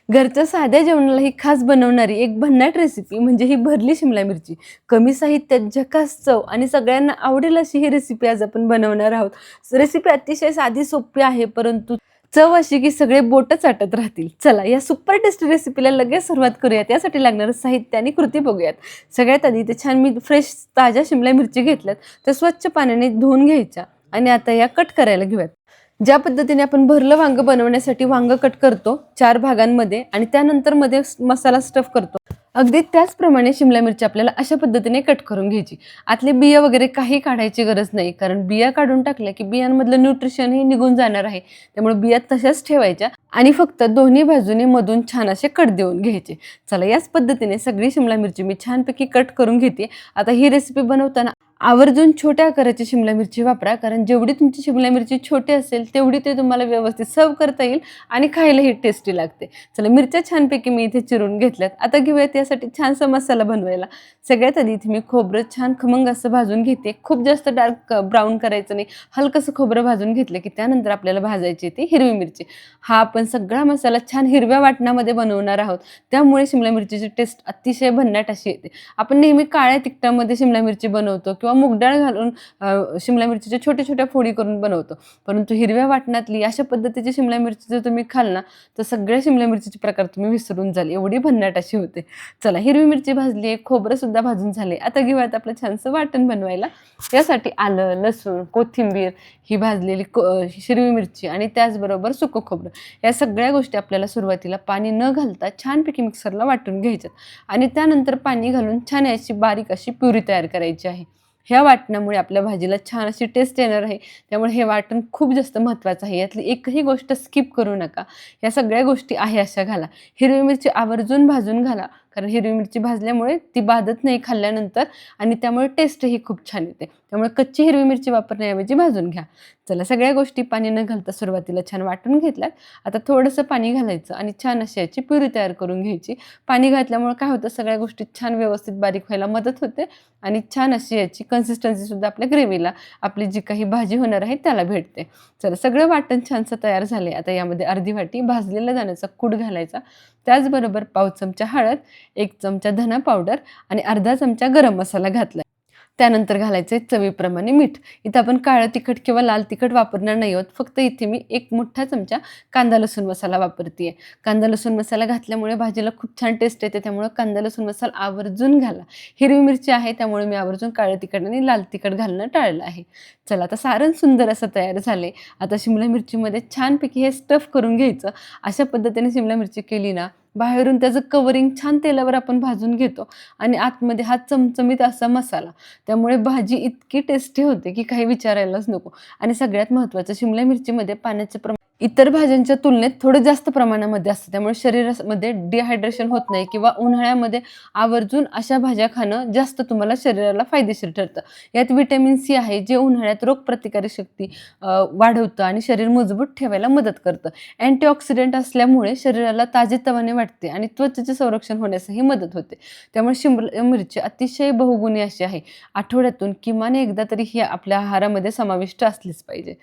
घरच्या साध्या जेवणाला ही खास बनवणारी एक भन्नाट रेसिपी म्हणजे ही भरली शिमला मिरची. कमी साहित्यात झकास चव आणि सगळ्यांना आवडेल अशी ही रेसिपी आज आपण बनवणार आहोत. रेसिपी अतिशय साधी सोपी आहे, परंतु चव अशी की सगळे बोटं चाटत राहतील. चला या सुपर टेस्टी रेसिपीला लगेच सुरुवात करूयात. यासाठी लागणारं साहित्य आणि कृती बघूयात. सगळ्यात आधी इथे छान मी फ्रेश ताज्या शिमला मिरची घेतल्यात, त्या स्वच्छ पाण्याने धुवून घ्यायच्या आणि आता या कट करायला घेऊयात. ज्या पद्धतीने आपण भरलं वांग बनवण्यासाठी वांग कट करतो 4 भागांमध्ये आणि त्यानंतर मध्ये मसाला स्टफ करतो, अगदी त्याचप्रमाणे शिमला मिरची आपल्याला अशा पद्धतीने कट करून घ्यायची. आतले बिया वगैरे काही काढायची गरज नाही, कारण बिया काढून टाकल्या की बियांमधलं न्यूट्रिशन हे निघून जाणार आहे. त्यामुळे बिया तशाच ठेवायच्या आणि फक्त दोन्ही बाजूने मधून छान असे कट देऊन घ्यायचे. चला याच पद्धतीने सगळी शिमला मिरची मी छानपैकी कट करून घेते. आता ही रेसिपी बनवताना आवर्जून छोट्या आकाराची शिमला मिरची वापरा, कारण जेवढी तुमची शिमला मिरची छोटी असेल तेवढी ते तुम्हाला व्यवस्थित सर्व करता येईल आणि खायलाही टेस्टी लागते. चला मिरच्या छानपैकी मी इथे चिरून घेतल्यात. आता घेऊयात यासाठी छानसा मसाला बनवायला. सगळ्यात आधी इथे मी खोबरं छान खमंग असं भाजून घेते. खूप जास्त डार्क ब्राऊन करायचं नाही, हलकंसं खोबरं भाजून घेतलं की त्यानंतर आपल्याला भाजायची ती हिरवी मिरची. हा आपण सगळा मसाला छान हिरव्या वाटणामध्ये बनवणार आहोत, त्यामुळे शिमला मिरचीची टेस्ट अतिशय भन्नाट अशी येते. आपण नेहमी काळ्या तिखटामध्ये शिमला मिरची बनवतो किंवा मूगडाळ घालून शिमला मिरचीच्या छोट्या छोट्या फोडी करून बनवतो, परंतु हिरव्या वाटणातली अशा पद्धतीची शिमला मिरची जर तुम्ही खाल ना, तर सगळ्या शिमला मिरचीचे प्रकार तुम्ही विसरून जाल, एवढी भन्नाट अशी होते. चला हिरवी मिरची भाजली आहे, खोबरं सुद्धा भाजून झाले. आता घेऊयात आपलं छानसं वाटण बनवायला. यासाठी आलं, लसूण, कोथिंबीर, ही भाजलेली हिरवी मिरची आणि त्याचबरोबर सुकं खोबरं, या सगळ्या गोष्टी आपल्याला सुरुवातीला पाणी न घालता छानपैकी मिक्सरला वाटून घ्यायच्यात आणि त्यानंतर पाणी घालून छान अशी बारीक अशी प्युरी तयार करायची आहे. ह्या वाटणामुळे आपल्या भाजीला छान अशी टेस्ट येणार आहे. त्यामुळे हे वाटण खूप जास्त महत्त्वाचं आहे. यातली एकही गोष्ट स्किप करू नका. या सगळ्या गोष्टी आहे अशा घाला. हिरवी मिरची आवर्जून भाजून घाला, कारण हिरवी मिरची भाजल्यामुळे ती बाधत नाही खाल्ल्यानंतर आणि त्यामुळे टेस्टही खूप छान येते. त्यामुळे कच्ची हिरवी मिरची वापरण्याऐवजी भाजून घ्या. चला सगळ्या गोष्टी पाणी न घालता सुरुवातीला छान वाटून घेतल्यात. आता थोडंसं पाणी घालायचं आणि छान अशी याची प्युरी तयार करून घ्यायची. पाणी घातल्यामुळे काय होतं, सगळ्या गोष्टी छान व्यवस्थित बारीक व्हायला मदत होते आणि छान अशी याची कन्सिस्टन्सीसुद्धा आपल्या ग्रेव्हीला, आपली जी काही भाजी होणार आहे त्याला भेटते. चला सगळं वाटण छानसं तयार झाले. आता यामध्ये अर्धी वाटी भाजलेला दाण्याचा कूट घालायचा. त्याचबरोबर पाव चमचा हळद, 1 चमचा धना पावडर आणि अर्धा चमचा गरम मसाला घातला. त्यानंतर घालायचे चवीप्रमाणे मीठ. इथं आपण काळं तिखट किंवा लाल तिखट वापरणार नाही आहोत. फक्त इथे मी 1 मोठा चमचा कांदा लसूण मसाला वापरते. कांदा लसूण मसाला घातल्यामुळे भाजीला खूप छान टेस्ट येते, त्यामुळे कांदा लसूण मसाला आवर्जून घाला. हिरवी मिरची आहे त्यामुळे मी आवर्जून काळं तिखट आणि लाल तिखट घालणं टाळलं आहे. चला आता सारण सुंदर असं तयार झाले. आता शिमला मिरचीमध्ये छानपैकी हे स्टफ करून घ्यायचं. अशा पद्धतीने शिमला मिरची केली ना, बाहेरून त्याचं कवरिंग छान तेलावर आपण भाजून घेतो आणि आतमध्ये हा चमचमीत असा मसाला, त्यामुळे भाजी इतकी टेस्टी होते की काही विचारायलाच नको. आणि सगळ्यात महत्त्वाचं, शिमला मिरचीमध्ये पाण्याचं प्रमाण इतर भाज्यांच्या तुलनेत थोडं जास्त प्रमाणामध्ये असतं, त्यामुळे शरीरामध्ये डिहायड्रेशन होत नाही किंवा उन्हाळ्यामध्ये आवर्जून अशा भाज्या खाणं जास्त तुम्हाला शरीराला फायदेशीर ठरतं. यात व्हिटॅमिन सी आहे, जे उन्हाळ्यात रोगप्रतिकारक शक्ती वाढवतं आणि शरीर मजबूत ठेवायला मदत करतं. अँटीऑक्सिडंट असल्यामुळे शरीराला ताजेतवाने वाटते आणि त्वचेचे संरक्षण होण्यासही मदत होते. त्यामुळे शिमला मिरची अतिशय बहुगुणी अशी आहे. आठवड्यातून किमान एकदा तरी ही आपल्या आहारामध्ये समाविष्ट असलीच पाहिजे.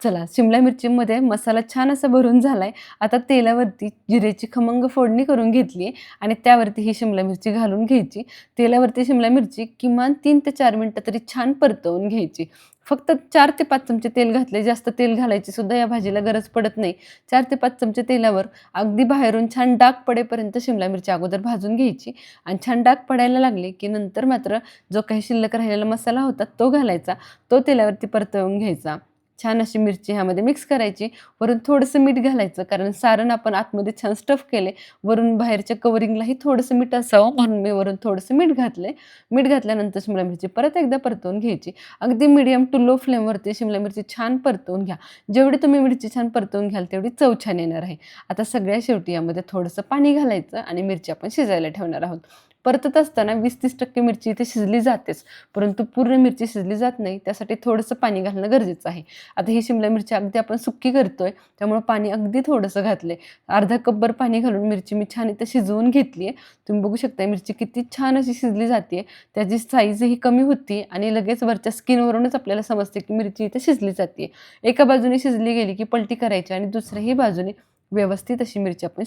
चला शिमला मिरचीमध्ये मसाला छान असा भरून झालाय. आता तेलावरती जिरेची खमंग फोडणी करून घेतली आणि त्यावरती ही शिमला मिरची घालून घ्यायची. तेलावरती शिमला मिरची किमान 3 ते 4 मिनिटं तरी छान परतवून घ्यायची. फक्त 4 ते 5 चमचे तेल घातले, जास्त तेल घालायची सुद्धा या भाजीला गरज पडत नाही. 4 ते 5 चमचे तेलावर अगदी बाहेरून छान डाग पडेपर्यंत शिमला मिरची अगोदर भाजून घ्यायची आणि छान डाग पडायला लागले की नंतर मात्र जो काही शिल्लक राहिलेला मसाला होता तो घालायचा. तो तेलावरती परतवून घ्यायचा. छान अशी मिरची ह्यामध्ये मिक्स करायची. वरून थोडंसं मीठ घालायचं, कारण सारण आपण आतमध्ये छान स्टफ केले. वरून बाहेरच्या कवरिंगलाही थोडंसं मीठ असावं म्हणून मी वरून थोडंसं मीठ घातले. मीठ घातल्यानंतर शिमला मिरची परत एकदा परतवून घ्यायची. अगदी मीडियम टू लो फ्लेमवरती शिमला मिरची छान परतवून घ्या. जेवढी तुम्ही मिरची छान परतवून घ्याल तेवढी चव छान येणार आहे. आता सगळ्या शेवटी यामध्ये थोडंसं पाणी घालायचं आणि मिरची आपण शिजायला ठेवणार आहोत. परतत असताना 20-30% मिरची इथे शिजली जातेच, परंतु पूर्ण मिरची शिजली जात नाही, त्यासाठी थोडंसं पाणी घालणं गरजेचं आहे. आता ही शिमला मिरची अगदी आपण सुक्की करतोय, त्यामुळे पाणी अगदी थोडंसं घातलंय. अर्धा कपभर पाणी घालून मिरची मी छान इथं शिजवून घेतली आहे. तुम्ही बघू शकता मिरची किती छान अशी शिजली जाते. त्याची साईजही कमी होती आणि लगेच वरच्या स्किनवरूनच आपल्याला समजते की मिरची इथे शिजली जाते. एका बाजूने शिजली गेली की पलटी करायची आणि दुसऱ्याही बाजूने व्यवस्थित अशी मिरची आपण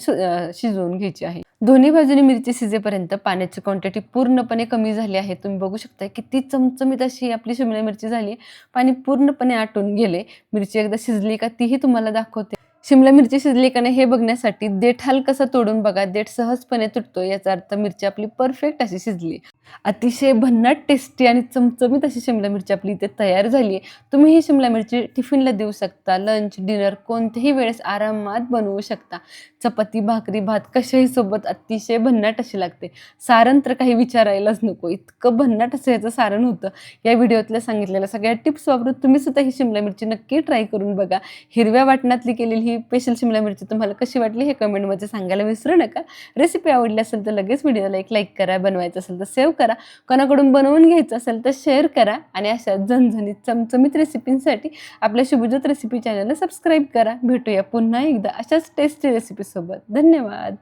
शिजवून घ्यायची आहे. दोन्ही बाजूनी मिरची शिजेपर्यंत पाण्याची क्वांटिटी पूर्णपणे कमी झाली आहे. तुम्ही बघू शकता किती चमचमीत अशी आपली शिमला मिरची झाली. पाणी पूर्णपणे आटून गेले. मिरची एकदा शिजली का तीही तुम्हाला दाखवते. शिमला मिरची शिजली का नाही हे बघण्यासाठी देठ हलकासा तोडून बघा. देठ सहजपणे तुटतो, याचा अर्थ मिरची आपली परफेक्ट अशी शिजली. अतिशय भन्नाट टेस्टी आणि चमचमीत अशी शिमला मिरची आपली इथे तयार झाली आहे. तुम्ही ही शिमला मिरची टिफिनला देऊ शकता. लंच, डिनर कोणत्याही वेळेस आरामात बनवू शकता. चपाती, भाकरी, भात कशाही सोबत अतिशय भन्नाट अशी लागते. सारण तर काही विचारायलाच नको, इतकं भन्नाट असं याचं सारण होतं. या व्हिडिओतल्या सांगितलेल्या सगळ्या टिप्स वापरून तुम्ही सुद्धा ही शिमला मिरची नक्की ट्राय करून बघा. हिरव्या वाटणातली केलेली ही स्पेशल शिमला मिरची तुम्हाला कशी वाटली हे कमेंटमध्ये सांगायला विसरू नका. रेसिपी आवडली असेल तर लगेच व्हिडिओला एक लाईक करा. बनवायचं असेल तर सेव्ह करा. कोणाकडून बनवून घ्यायचं असेल तर शेअर करा. आणि अशा झणझणीत चमचमीत रेसिपींसाठी आपल्या शुभज्योत रेसिपी चॅनलला सबस्क्राईब करा. भेटूया पुन्हा एकदा अशाच टेस्टी रेसिपीसोबत. धन्यवाद.